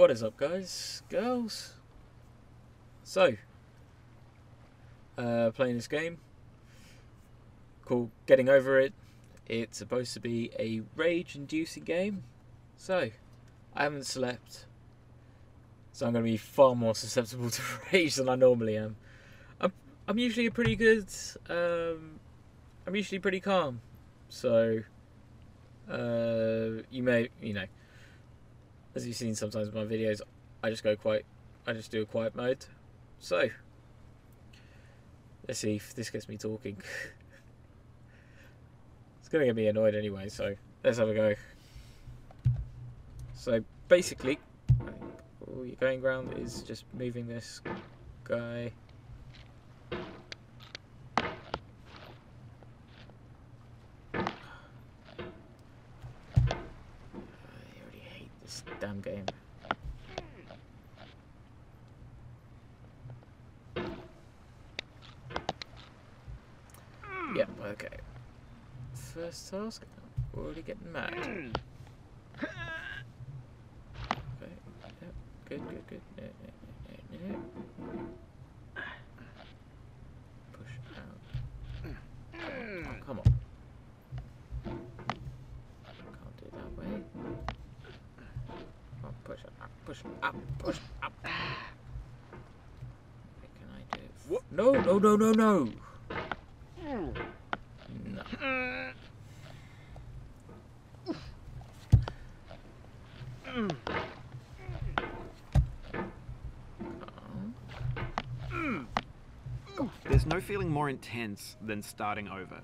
What is up, guys, girls? So, playing this game called Getting Over It. It's supposed to be a rage-inducing game. So, I haven't slept, so I'm going to be far more susceptible to rage than I normally am. I'm usually pretty good. I'm usually pretty calm. So, you know, as you've seen sometimes in my videos, I just do a quiet mode. So, let's see if this gets me talking. It's gonna get me annoyed anyway, so let's have a go. So basically, all you're going around is just moving this guy. Damn game. Yep, okay. First task, I'm already getting mad. Okay, yep, good. Push out. Oh, come on. Can't do it that way. Push up, push up. What can I do? What? No. No. There's no feeling more intense than starting over.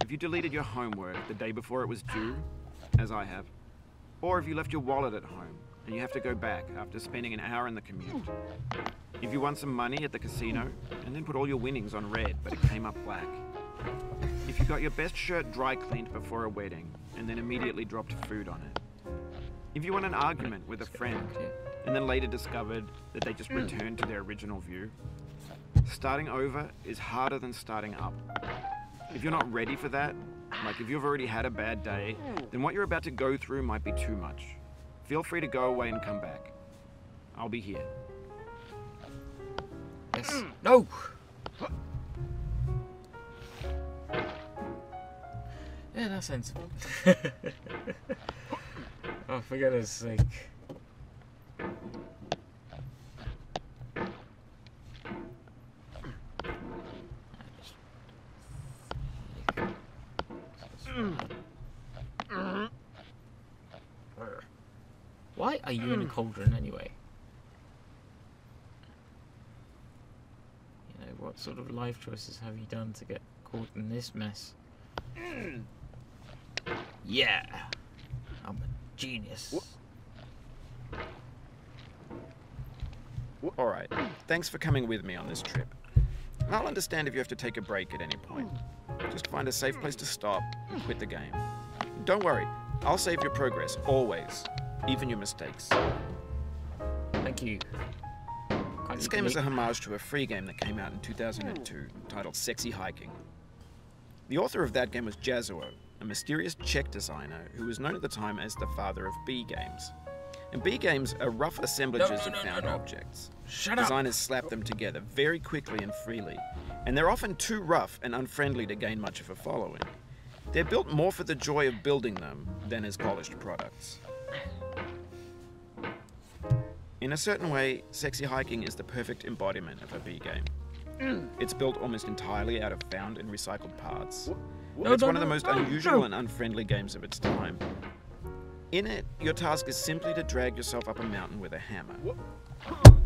If you deleted your homework the day before it was due, as I have, or if you left your wallet at home and you have to go back after spending an hour in the commute. If you won some money at the casino and then put all your winnings on red but it came up black. If you got your best shirt dry cleaned before a wedding and then immediately dropped food on it. If you won an argument with a friend and then later discovered that they just returned to their original view. Starting over is harder than starting up. If you're not ready for that, like if you've already had a bad day, then what you're about to go through might be too much. Feel free to go away and come back. I'll be here. Yes. No! Yeah, that's sensible. Oh, for goodness sake. Why are you in a cauldron anyway? You know, what sort of life choices have you done to get caught in this mess? Yeah! I'm a genius. Alright, thanks for coming with me on this trip. I'll understand if you have to take a break at any point. Just find a safe place to stop and quit the game. Don't worry, I'll save your progress, always. Even your mistakes. Thank you. This game is a homage to a free game that came out in 2002, titled Sexy Hiking. The author of that game was Jazuo, a mysterious Czech designer who was known at the time as the father of B games. And B games are rough assemblages of found objects. Shut up! Designers slap them together very quickly and freely, and they're often too rough and unfriendly to gain much of a following. They're built more for the joy of building them than as polished products. In a certain way, Sexy Hiking is the perfect embodiment of a B game. It's built almost entirely out of found and recycled parts. It's one of the most unusual and unfriendly games of its time. In it, your task is simply to drag yourself up a mountain with a hammer.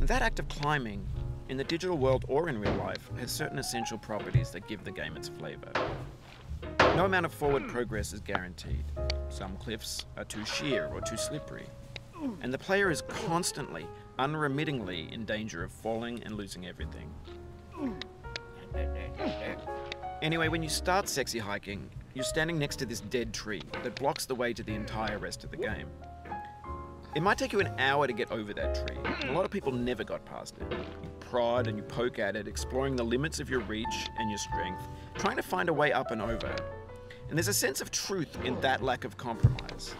That act of climbing, in the digital world or in real life, has certain essential properties that give the game its flavor. No amount of forward progress is guaranteed. Some cliffs are too sheer or too slippery. And the player is constantly, unremittingly in danger of falling and losing everything. Anyway, when you start Sexy Hiking, you're standing next to this dead tree that blocks the way to the entire rest of the game. It might take you an hour to get over that tree. A lot of people never got past it. You prod and you poke at it, exploring the limits of your reach and your strength, trying to find a way up and over. And there's a sense of truth in that lack of compromise.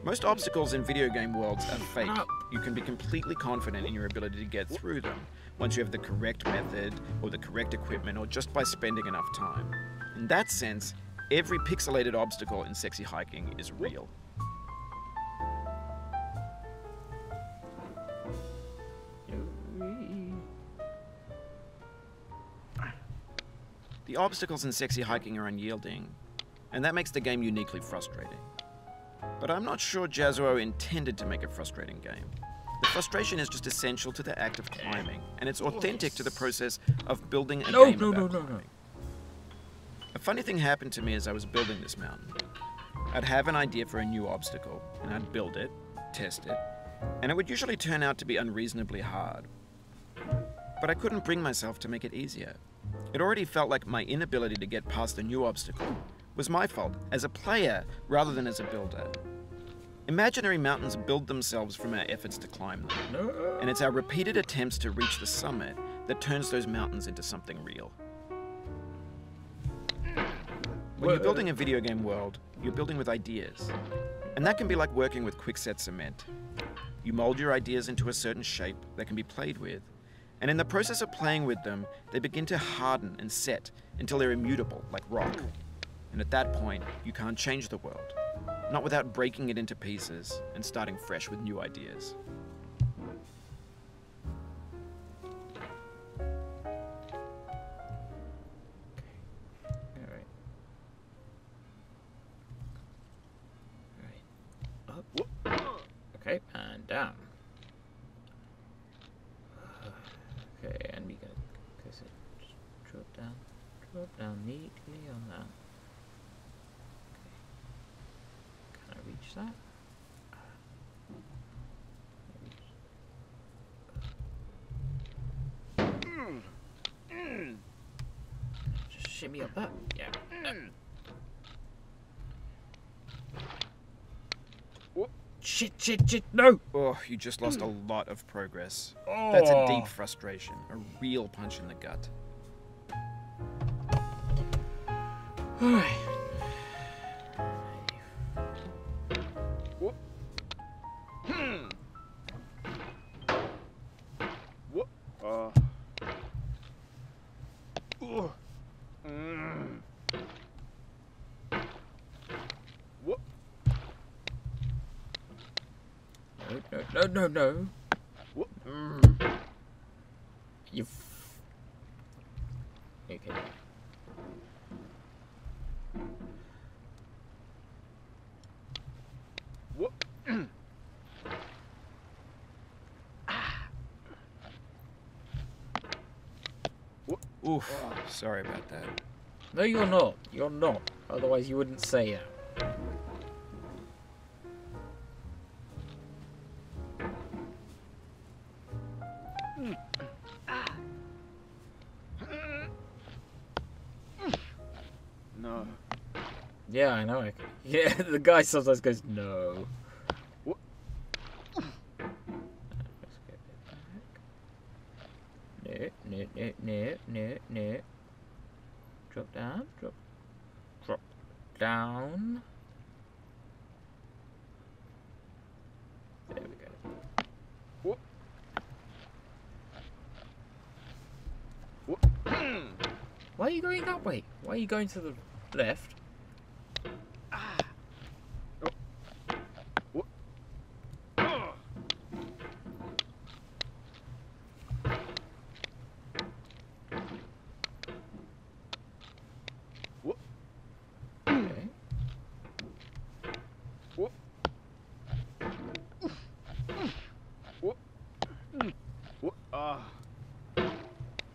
Most obstacles in video game worlds are fake. You can be completely confident in your ability to get through them once you have the correct method or the correct equipment or just by spending enough time. In that sense, every pixelated obstacle in Sexy Hiking is real. The obstacles in Sexy Hiking are unyielding, and that makes the game uniquely frustrating. But I'm not sure Jazuo intended to make a frustrating game. The frustration is just essential to the act of climbing, and it's authentic to the process of building a game about climbing. A funny thing happened to me as I was building this mountain. I'd have an idea for a new obstacle, and I'd build it, test it, and it would usually turn out to be unreasonably hard. But I couldn't bring myself to make it easier. It already felt like my inability to get past a new obstacle was my fault as a player rather than as a builder. Imaginary mountains build themselves from our efforts to climb them, and it's our repeated attempts to reach the summit that turns those mountains into something real. When you're building a video game world, you're building with ideas, and that can be like working with quickset cement. You mold your ideas into a certain shape that can be played with, and in the process of playing with them, they begin to harden and set until they're immutable, like rock. And at that point, you can't change the world, not without breaking it into pieces and starting fresh with new ideas. Okay, and down. Okay, and we go. Okay, so just drop down neatly on that. Okay. Can I reach that? Just shimmy up that. Yeah. Shit, no! Oh, you just lost a lot of progress. Oh. That's a deep frustration, a real punch in the gut. Alright. No. You. Okay. Oof. Sorry about that. No, you're not. You're not. Otherwise, you wouldn't say it. No. Yeah, I know. Yeah, the guy sometimes goes, no. No. Drop down. Drop down. There we go. Why are you going that way? Why are you going to the left?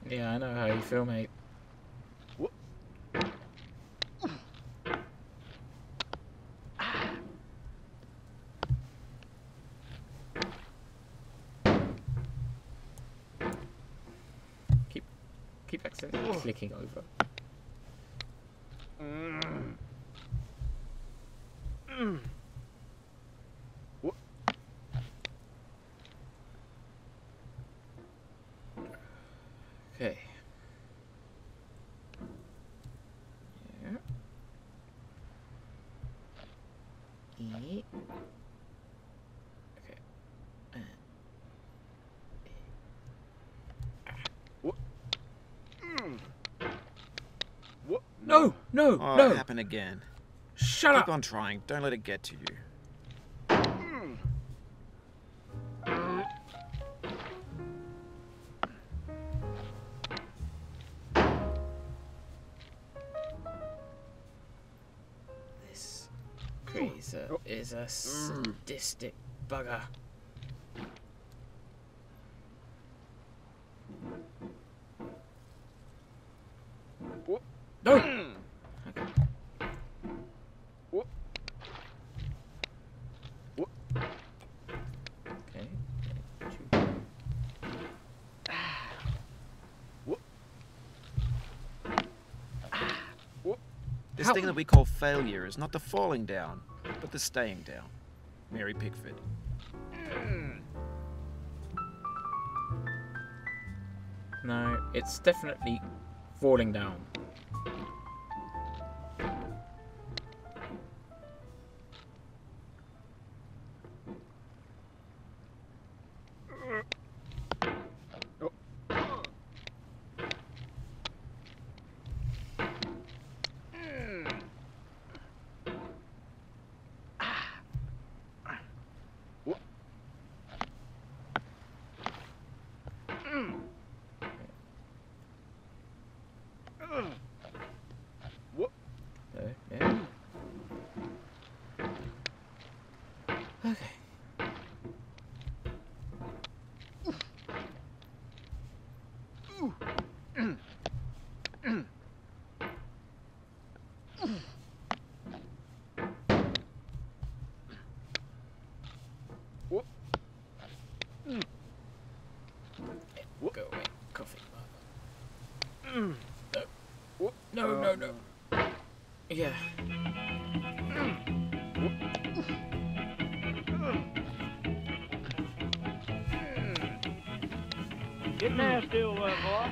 Yeah, I know how you feel, mate. Keep accidentally clicking over. Okay. Yeah. No, no, Oh, no. it happened again. Shut Keep up. on trying. Don't let it get to you. This creature is a sadistic bugger. No! Okay. Okay. This thing that we call failure is not the falling down, but the staying down. Mary Pickford. No, it's definitely falling down. Yeah. Okay. Go away, coffee. No, no, no. Yeah. Get nasty over there, boy.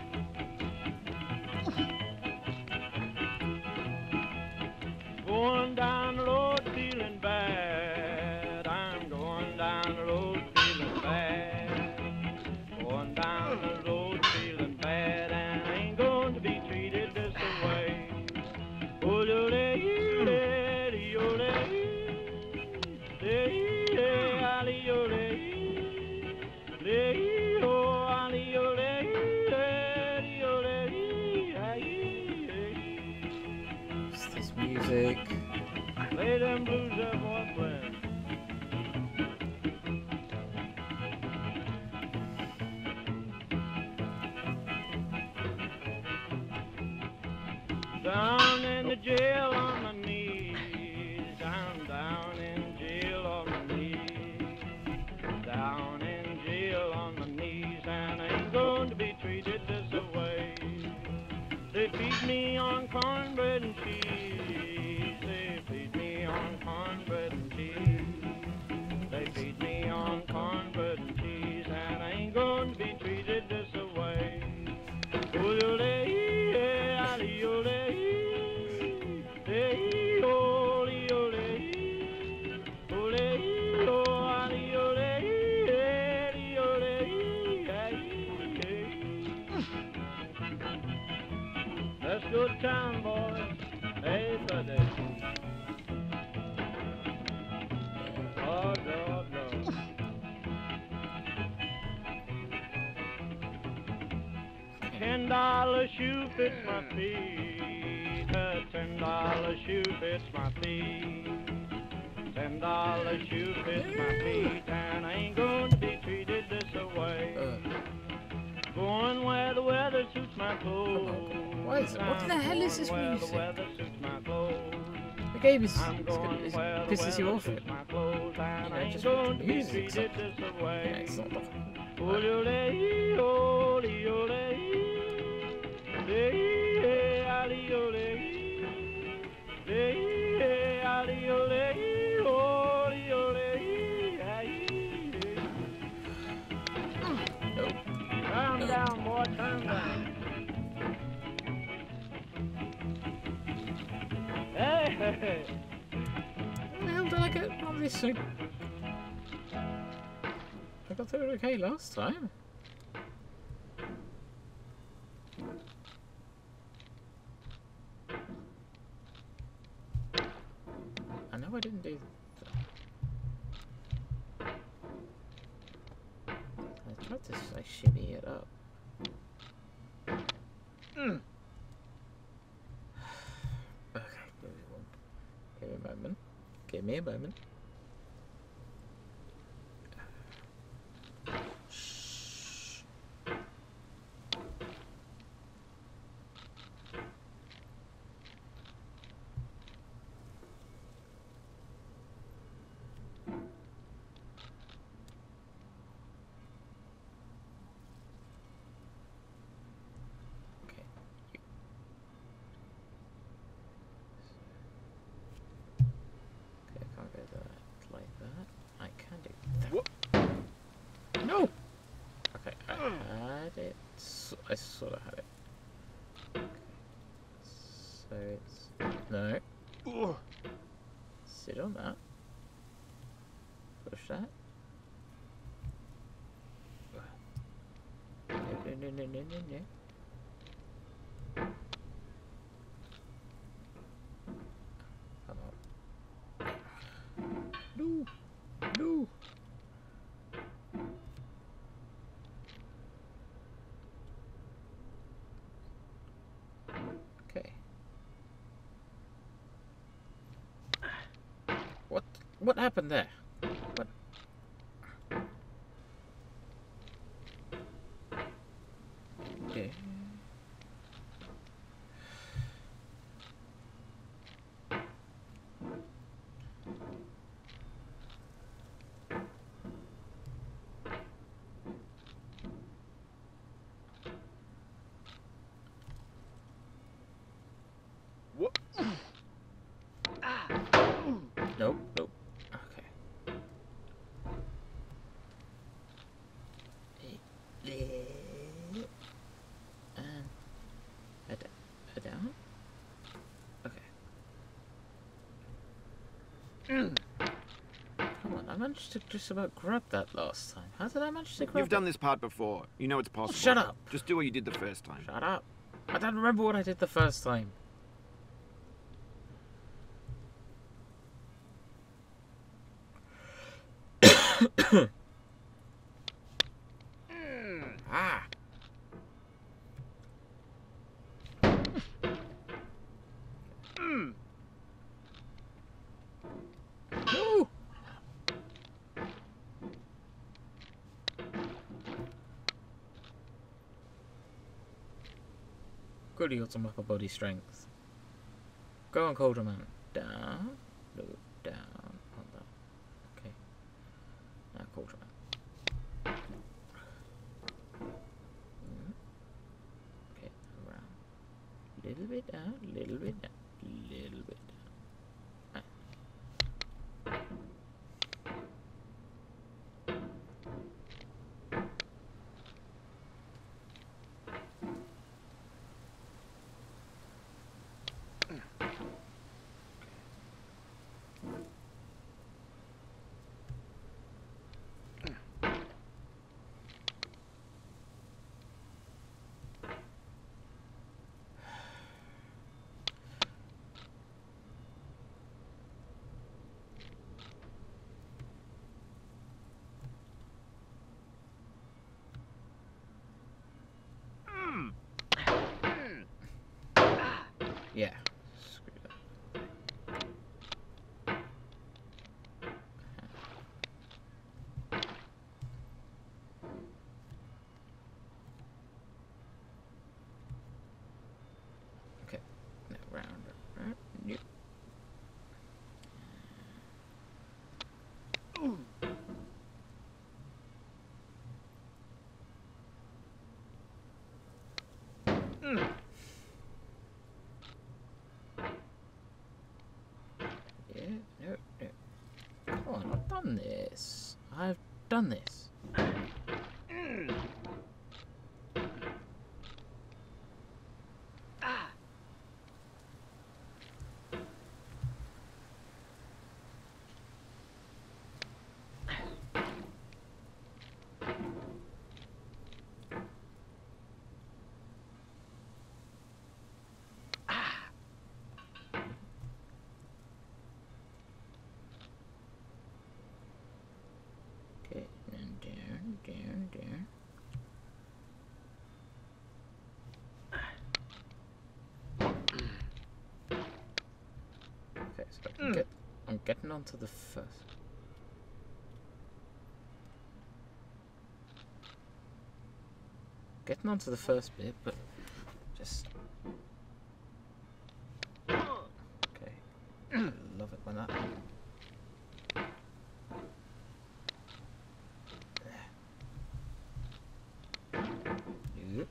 Going down the road feeling bad. I'm going down the road feeling bad. Going down the road feeling bad, and I ain't going to be treated this way. Oh, What's this music? play them blues that boy playing. Down in the jail on my knees, down in jail on my knees, down in jail on my knees, and I ain't going to be treated this way. They feed me on cornbread and cheese, they feed me on cornbread and cheese, they feed me on cornbread and cheese, and I ain't going to be treated this way. Let's go to town, boys. Hey, buddy. Oh, no, no. $10 shoe fits my feet. A $10 shoe fits my feet. $10 shoe fits my feet, and I ain't going to be treated this way. Going where the weather suits my clothes. Why is it? What the hell is this Going where music? the weather suits my clothes. The game is I'm going it where the pisses you weather off. suits my clothes, and I ain't Just going the to be music. treated this Yeah, way. it's not the. Calm down, boy, calm down. Hey! How the hell did I get on this thing? I got through it okay last time. tried to like shimmy it up. Okay, give me a moment. Give me a moment. Shh. Okay. Okay, I can't go that like that. I can do that. What? No! Okay, I had it. I sort of had it. Okay. So it's... No. Ugh. Sit on that. Push that. No, no, no, no, no, no, no. Come on. No! No! Okay. What happened there? What? Okay. What? Nope, nope. Okay. And a down. Okay. Come on, I managed to just about grab that last time. How did I manage to grab You've done it? this part before. You know it's possible. Shut up! Just do what you did the first time. Shut up! I don't remember what I did the first time. Ah! No! Good, you got some upper body strength. Go on, Cauldron Man. Down. No, down. On that. Okay. Now, Cauldron Man. Okay, around. Little bit down, little bit down, little bit down. Yeah. Screw that. Okay. Now round. Yep. Yeah, no, no. Come on, I've done this. I've done this. Okay, and down, down, down. I'm getting onto the first. Getting onto the first bit, but just okay. I love it when that. Yep.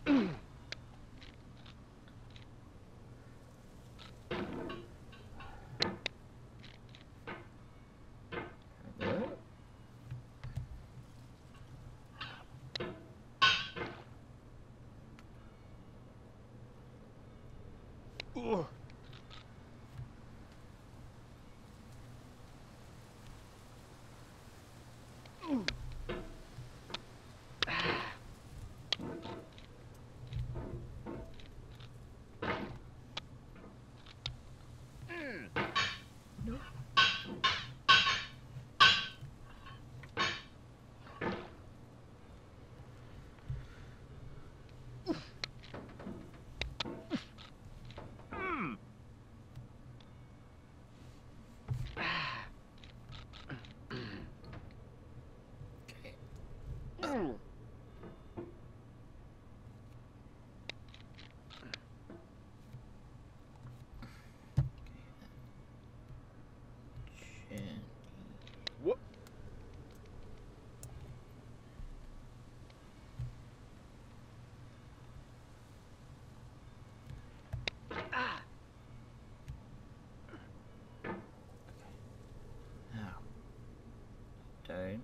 Don't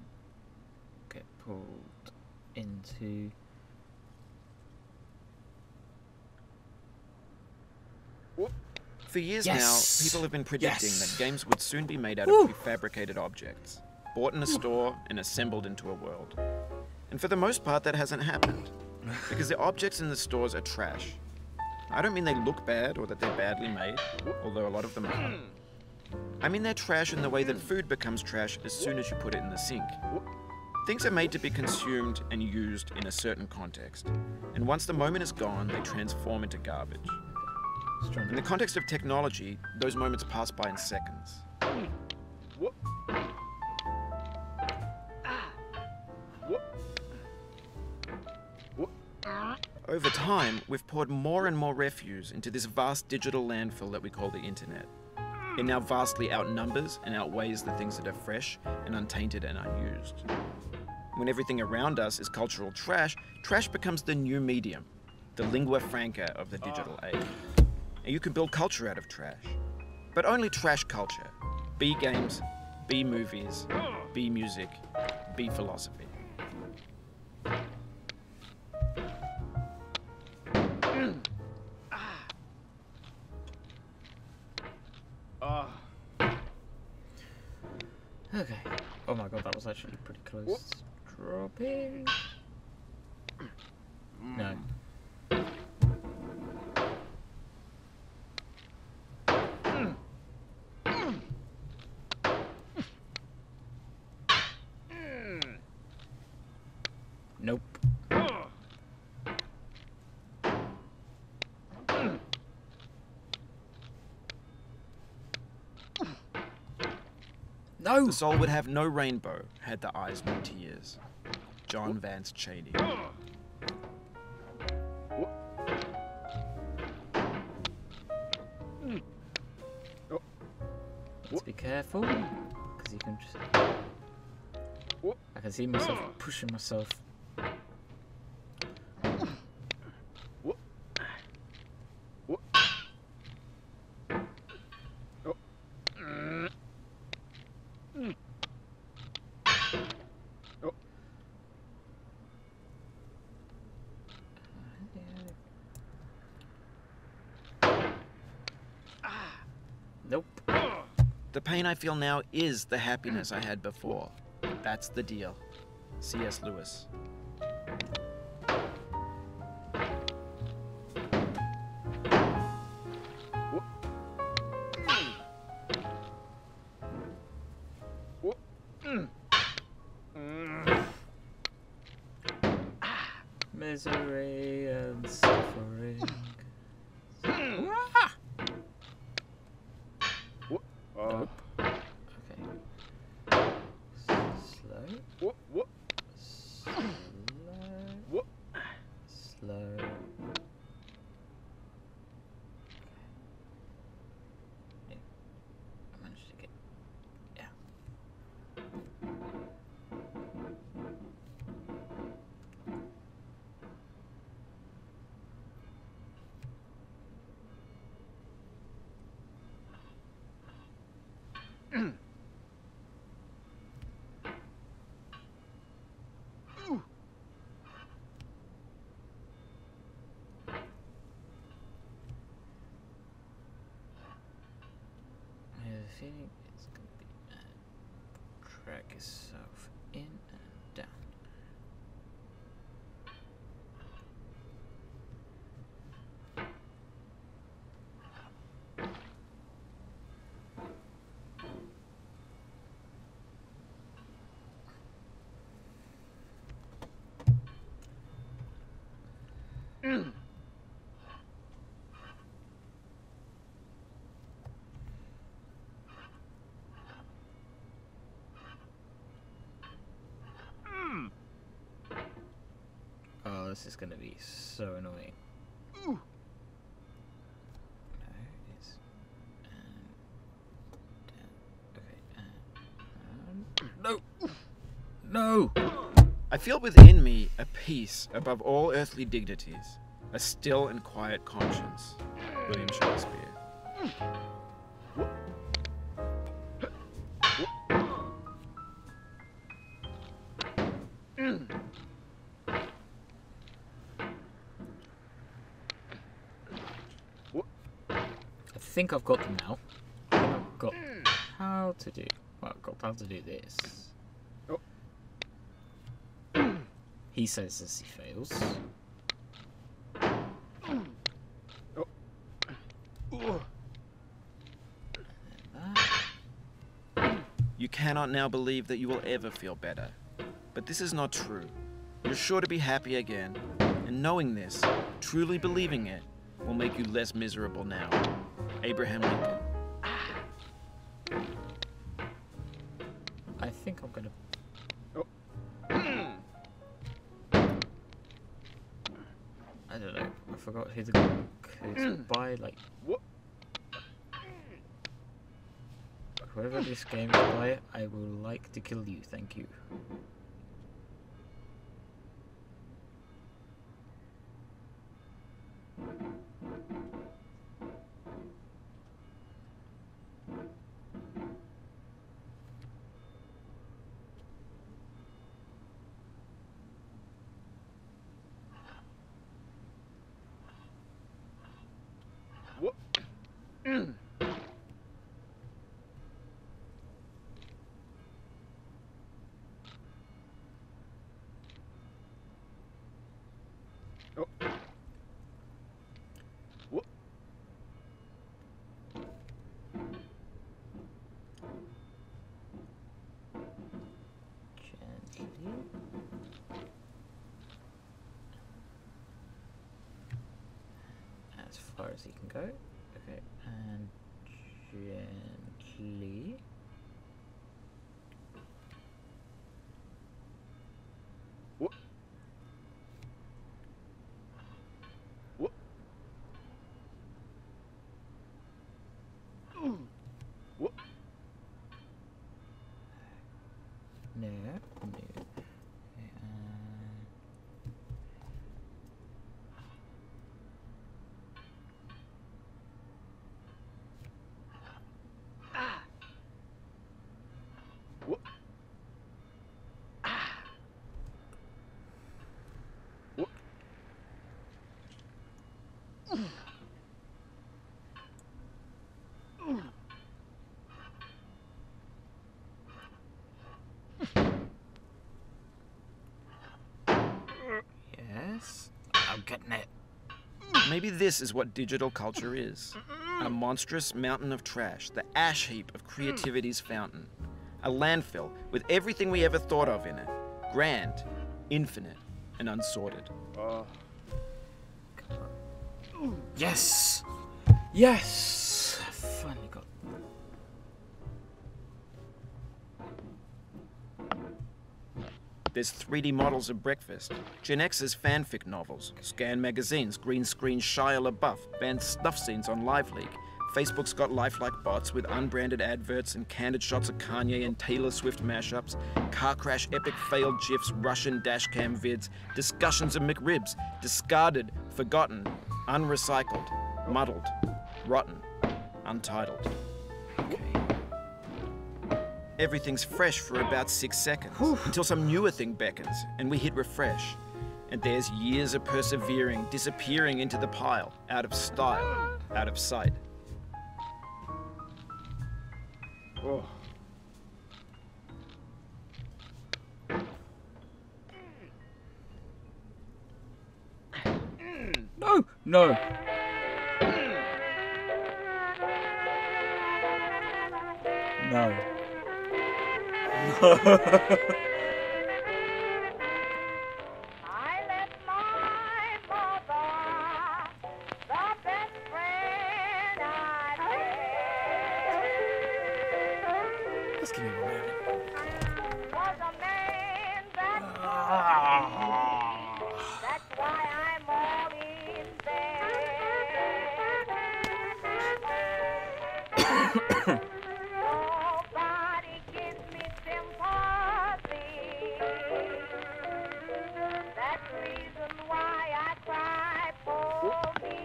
get pulled into For years Yes! now, people have been predicting Yes! that games would soon be made out Woo! of prefabricated objects, bought in a store and assembled into a world. And for the most part, that hasn't happened, because the objects in the stores are trash. I don't mean they look bad or that they're badly made, although a lot of them are. I mean they're trash in the way that food becomes trash as soon as you put it in the sink. Things are made to be consumed and used in a certain context, and once the moment is gone, they transform into garbage. In the context of technology, those moments pass by in seconds. Over time, we've poured more and more refuse into this vast digital landfill that we call the internet. It now vastly outnumbers and outweighs the things that are fresh and untainted and unused. When everything around us is cultural trash, trash becomes the new medium, the lingua franca of the digital age. And you can build culture out of trash. But only trash culture. B games, B movies, B music, B philosophy. Okay. Oh my god, that was actually pretty close. Dropping. No. Nope. No! The soul would have no rainbow had the eyes no tears. John Vance Cheney. Let's be careful, because you can just... I can see myself pushing myself. Nope. The pain I feel now is the happiness I had before. That's the deal. C.S. Lewis. Misery and suffering. Nope. feeling it's going to be drag yourself in and down. Oh, this is going to be so annoying. No, it's down. Okay, no! No! I feel within me a peace above all earthly dignities, a still and quiet conscience. William Shakespeare. I think I've got them now. I've got how to do. Well, I've got how to do this. He says as he fails. You cannot now believe that you will ever feel better. But this is not true. You're sure to be happy again. And knowing this, truly believing it, will make you less miserable now. Abraham Lincoln. I think I'm gonna. I don't know. I forgot who the code's by. Like, whoever this game is by, I would like to kill you. Thank you. As far as he can go. Okay, and gently. No, no. Yes, I'm getting it. Maybe this is what digital culture is. A monstrous mountain of trash, the ash heap of creativity's fountain. A landfill with everything we ever thought of in it. Grand, infinite, and unsorted. Yes! Yes! I finally got. There's 3D models of breakfast, Gen X's fanfic novels, scan magazines, green screen Shia LaBeouf, banned snuff scenes on Live League. Facebook's got lifelike bots with unbranded adverts and candid shots of Kanye and Taylor Swift mashups, car crash epic failed GIFs, Russian dashcam vids, discussions of McRibs, discarded, forgotten, unrecycled, muddled, rotten, untitled. Everything's fresh for about 6 seconds, until some newer thing beckons, and we hit refresh. And there's years of persevering, disappearing into the pile, out of style, out of sight. Oh. No! No! No. No. Just give me a moment. That's why I'm all in bed. Nobody gives me sympathy. That's the reason why I cry for me.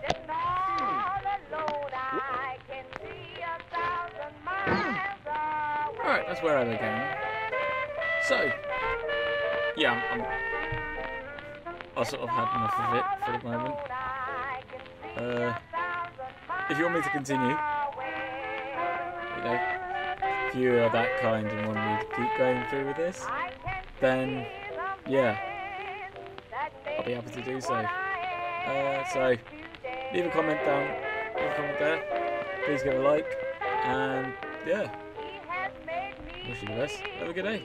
Sitting all alone, I can see 1,000 miles away. Alright, that's where I began. So, yeah, I sort of had enough of it for the moment. If you want me to continue, you know, if you are that kind and want me to keep going through with this, then yeah, I'll be happy to do so. So, leave a comment down, leave a comment there, please give a like, and yeah, wish you the best, have a good day.